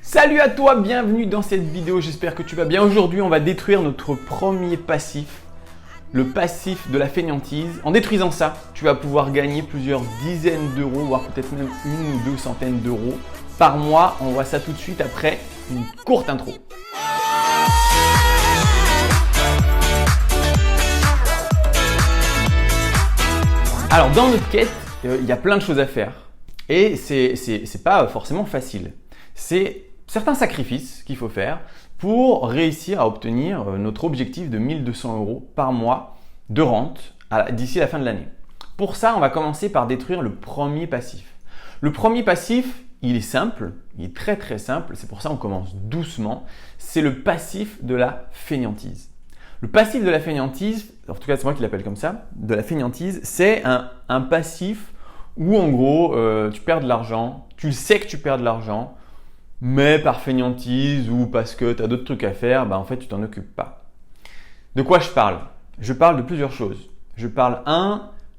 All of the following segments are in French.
Salut à toi, bienvenue dans cette vidéo, j'espère que tu vas bien. Aujourd'hui, on va détruire notre premier passif, le passif de la fainéantise. En détruisant ça, tu vas pouvoir gagner plusieurs dizaines d'euros, voire peut-être même une ou deux centaines d'euros par mois. On voit ça tout de suite après une courte intro. Alors, dans notre quête, il y a plein de choses à faire et c'est pas forcément facile. C'est certains sacrifices qu'il faut faire pour réussir à obtenir notre objectif de 1200 euros par mois de rente d'ici la fin de l'année. Pour ça, on va commencer par détruire le premier passif. Le premier passif, il est simple, il est très très simple, c'est pour ça qu'on commence doucement. C'est le passif de la fainéantise. Le passif de la fainéantise, en tout cas c'est moi qui l'appelle comme ça, de la fainéantise, c'est un passif où en gros tu perds de l'argent, tu sais que tu perds de l'argent, mais par fainéantise ou parce que tu as d'autres trucs à faire, en fait tu t'en occupes pas. De quoi je parle? Je parle de plusieurs choses. Je parle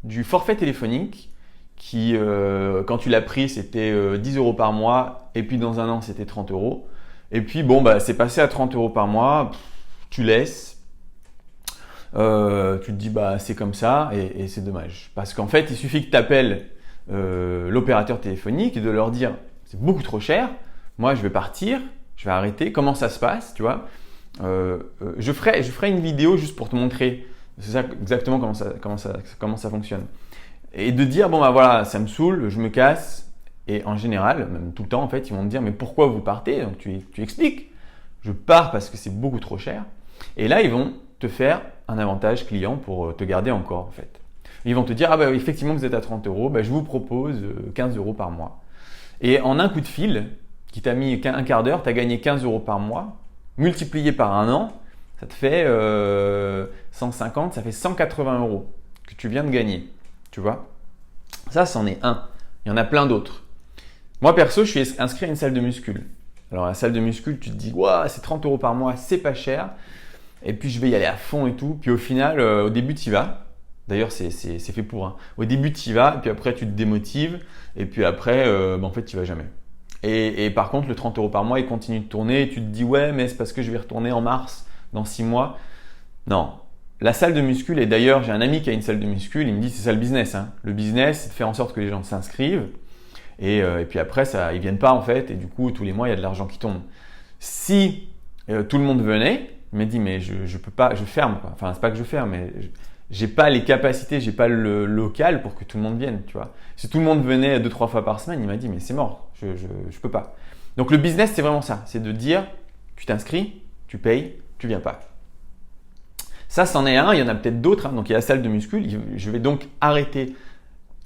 du forfait téléphonique qui quand tu l'as pris c'était 10 euros par mois et puis dans un an c'était 30 euros. Et puis c'est passé à 30 euros par mois, tu laisses, tu te dis c'est comme ça et c'est dommage. Parce qu'en fait il suffit que tu appelles l'opérateur téléphonique et de leur dire c'est beaucoup trop cher. Moi, je vais partir, je vais arrêter. Comment ça se passe, tu vois? Je ferai une vidéo juste pour te montrer exactement comment ça fonctionne. Et de dire, voilà, ça me saoule, je me casse. Et en général, même tout le temps, en fait, ils vont te dire, mais pourquoi vous partez? Donc, tu expliques. Je pars parce que c'est beaucoup trop cher. Et là, ils vont te faire un avantage client pour te garder encore, en fait. Ils vont te dire, effectivement, vous êtes à 30 euros, je vous propose 15 euros par mois. Et en un coup de fil, qui t'a mis un quart d'heure, tu as gagné 15 euros par mois, multiplié par un an, ça te fait 150, ça fait 180 euros que tu viens de gagner. Tu vois? Ça, c'en est un. Il y en a plein d'autres. Moi, perso, je suis inscrit à une salle de muscul. Alors, la salle de muscul, tu te dis, c'est 30 euros par mois, c'est pas cher. Et puis, je vais y aller à fond et tout. Puis, au final, au début, tu y vas. D'ailleurs, c'est fait pour. Au début, tu y vas, et puis après, tu te démotives. Et puis après, en fait, tu y vas jamais. Et par contre, le 30 euros par mois, il continue de tourner et tu te dis ouais, mais c'est parce que je vais retourner en mars, dans 6 mois. Non. La salle de muscul, et d'ailleurs, j'ai un ami qui a une salle de muscul, il me dit c'est ça le business. Le business, c'est de faire en sorte que les gens s'inscrivent et puis après, ils viennent pas en fait et du coup, tous les mois, il y a de l'argent qui tombe. Si tout le monde venait, il m'a dit mais je peux pas, je ferme. Enfin, c'est pas que je ferme, mais j'ai pas les capacités, j'ai pas le local pour que tout le monde vienne, tu vois. Si tout le monde venait 2-3 fois par semaine, il m'a dit mais c'est mort, je peux pas. Donc le business c'est vraiment ça, c'est de dire tu t'inscris, tu payes, tu viens pas. Ça c'en est un, il y en a peut-être d'autres. Donc il y a la salle de muscul, je vais donc arrêter.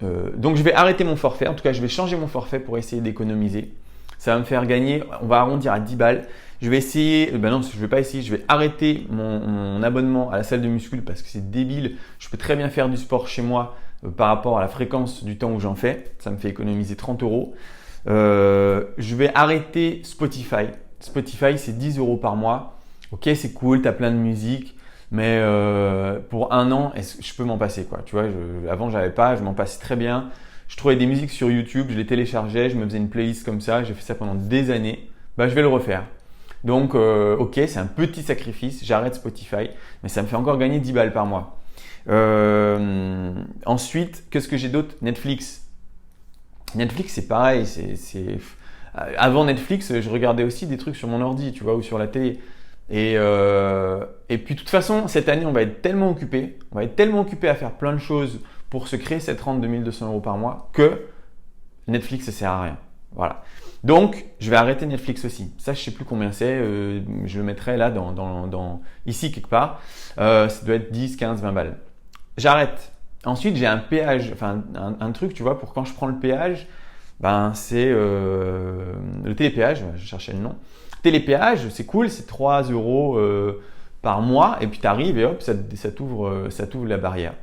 Je vais arrêter mon forfait. En tout cas, je vais changer mon forfait pour essayer d'économiser. Ça va me faire gagner, on va arrondir à 10 balles. Je vais essayer, non, je vais pas essayer, je vais arrêter mon abonnement à la salle de muscul parce que c'est débile. Je peux très bien faire du sport chez moi par rapport à la fréquence du temps où j'en fais. Ça me fait économiser 30 euros. Je vais arrêter Spotify. Spotify, c'est 10 euros par mois. Ok, c'est cool, tu as plein de musique, mais pour un an, je peux m'en passer, quoi. Tu vois, avant, j'avais pas, je m'en passais très bien. Je trouvais des musiques sur YouTube, je les téléchargeais, je me faisais une playlist comme ça. J'ai fait ça pendant des années. Je vais le refaire. Donc, ok, c'est un petit sacrifice. J'arrête Spotify, mais ça me fait encore gagner 10 balles par mois. Ensuite, qu'est-ce que j'ai d'autre? Netflix. Netflix, c'est pareil. Avant Netflix, je regardais aussi des trucs sur mon ordi, tu vois, ou sur la télé. Et puis, de toute façon, cette année, on va être tellement occupé. On va être tellement occupé à faire plein de choses pour se créer cette rente de 1200 euros par mois que Netflix, ça sert à rien. Voilà. Donc, je vais arrêter Netflix aussi. Ça, je sais plus combien c'est. Je le mettrai là ici quelque part. Ça doit être 10, 15, 20 balles. J'arrête. Ensuite, j'ai un péage, enfin un truc, tu vois, pour quand je prends le péage, c'est le télépéage. Je cherchais le nom. Télépéage, c'est cool, c'est 3 euros par mois. Et puis, tu arrives et hop, ça t'ouvre la barrière.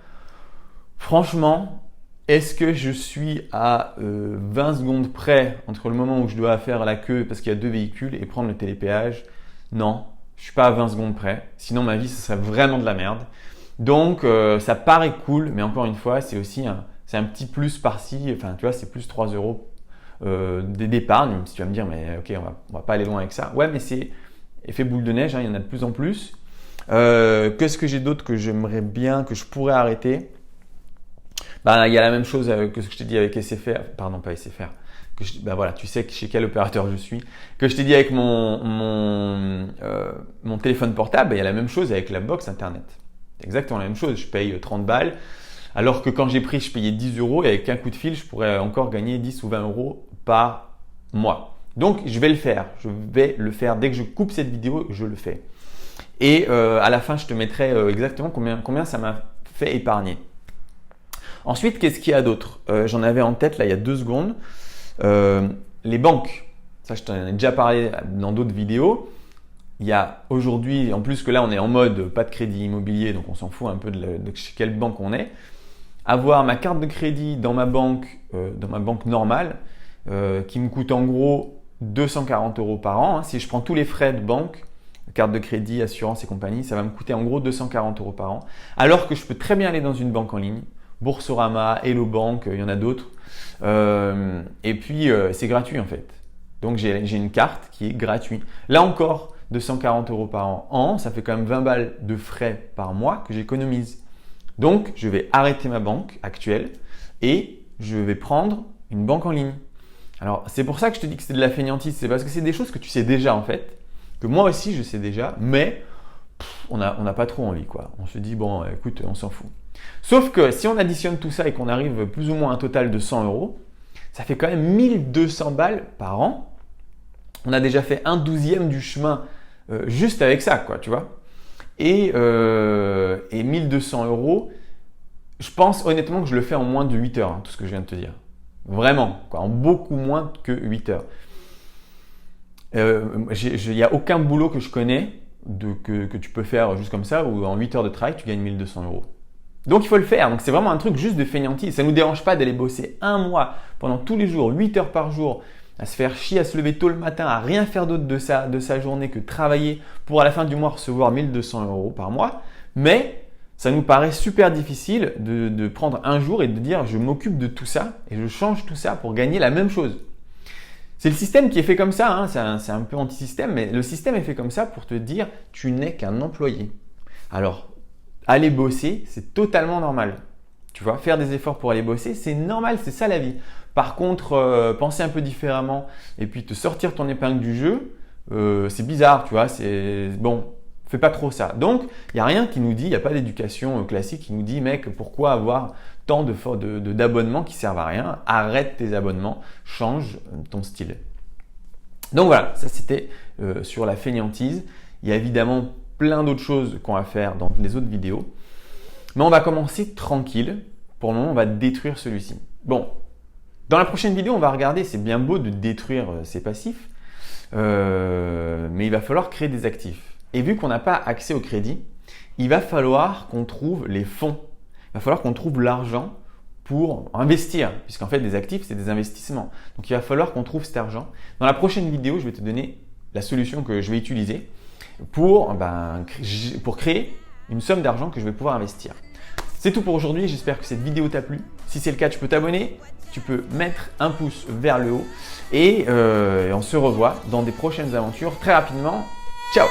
Franchement, est-ce que je suis à 20 secondes près entre le moment où je dois faire la queue parce qu'il y a 2 véhicules et prendre le télépéage? Non, je ne suis pas à 20 secondes près. Sinon, ma vie, ce serait vraiment de la merde. Donc, ça paraît cool, mais encore une fois, c'est aussi un petit plus par-ci. Enfin, tu vois, c'est plus 3 euros d'épargne. Si tu vas me dire, mais ok, on va pas aller loin avec ça. Ouais, mais c'est effet boule de neige, hein, il y en a de plus en plus. Qu'est-ce que j'ai d'autre que j'aimerais bien, que je pourrais arrêter? Bah, il y a la même chose que ce que je t'ai dit avec SFR, pardon, pas SFR. Bah voilà, tu sais chez quel opérateur je suis. Que je t'ai dit avec mon téléphone portable, il y a la même chose avec la box internet. Exactement la même chose. Je paye 30 balles. Alors que quand j'ai pris, je payais 10 euros et avec un coup de fil, je pourrais encore gagner 10 ou 20 euros par mois. Donc, je vais le faire. Je vais le faire. Dès que je coupe cette vidéo, je le fais. Et à la fin, je te mettrai exactement combien ça m'a fait épargner. Ensuite, qu'est-ce qu'il y a d'autre? J'en avais en tête là il y a 2 secondes. Les banques. Ça, je t'en ai déjà parlé dans d'autres vidéos. Il y a aujourd'hui, en plus que là, on est en mode pas de crédit immobilier, donc on s'en fout un peu de chez quelle banque on est. Avoir ma carte de crédit dans ma banque normale, qui me coûte en gros 240 euros par an. Hein. Si je prends tous les frais de banque, carte de crédit, assurance et compagnie, ça va me coûter en gros 240 euros par an. Alors que je peux très bien aller dans une banque en ligne, Boursorama, Hello Bank, il y en a d'autres. Et puis, c'est gratuit en fait. Donc, j'ai une carte qui est gratuite. Là encore, 240 euros par an, ça fait quand même 20 balles de frais par mois que j'économise. Donc, je vais arrêter ma banque actuelle et je vais prendre une banque en ligne. Alors, c'est pour ça que je te dis que c'est de la fainéantise. C'est parce que c'est des choses que tu sais déjà en fait, que moi aussi je sais déjà, mais on n'a pas trop envie quoi. On se dit, bon, écoute, on s'en fout. Sauf que si on additionne tout ça et qu'on arrive plus ou moins à un total de 100 euros, ça fait quand même 1200 balles par an. On a déjà fait 1/12 du chemin juste avec ça, quoi, tu vois. Et 1200 euros, je pense honnêtement que je le fais en moins de 8 heures, hein, tout ce que je viens de te dire. Vraiment, quoi, en beaucoup moins que 8 heures. Il n'y a aucun boulot que je connais que tu peux faire juste comme ça, où en 8 heures de travail, tu gagnes 1200 euros. Donc il faut le faire. Donc c'est vraiment un truc juste de fainéantise. Ça ne nous dérange pas d'aller bosser un mois pendant tous les jours, 8 heures par jour, à se faire chier, à se lever tôt le matin, à rien faire d'autre de sa journée que travailler pour à la fin du mois recevoir 1200 euros par mois. Mais ça nous paraît super difficile de prendre un jour et de dire je m'occupe de tout ça et je change tout ça pour gagner la même chose. C'est le système qui est fait comme ça, hein. C'est un peu anti-système, mais le système est fait comme ça pour te dire tu n'es qu'un employé. Alors, aller bosser, c'est totalement normal. Tu vois, faire des efforts pour aller bosser, c'est normal, c'est ça la vie. Par contre, penser un peu différemment et puis te sortir ton épingle du jeu, c'est bizarre, tu vois, c'est bon, fais pas trop ça. Donc, il n'y a rien qui nous dit, il n'y a pas d'éducation classique qui nous dit, mec, pourquoi avoir tant d'abonnements qui servent à rien? Arrête tes abonnements, change ton style. Donc voilà, ça c'était sur la fainéantise. Il y a évidemment plein d'autres choses qu'on va faire dans les autres vidéos. Mais on va commencer tranquille. Pour le moment, on va détruire celui-ci. Bon, dans la prochaine vidéo, on va regarder, c'est bien beau de détruire ses passifs, mais il va falloir créer des actifs. Et vu qu'on n'a pas accès au crédit, il va falloir qu'on trouve les fonds. Il va falloir qu'on trouve l'argent pour investir, puisqu'en fait, des actifs, c'est des investissements. Donc, il va falloir qu'on trouve cet argent. Dans la prochaine vidéo, je vais te donner la solution que je vais utiliser pour créer une somme d'argent que je vais pouvoir investir. C'est tout pour aujourd'hui, j'espère que cette vidéo t'a plu. Si c'est le cas, tu peux t'abonner, tu peux mettre un pouce vers le haut et on se revoit dans des prochaines aventures très rapidement. Ciao!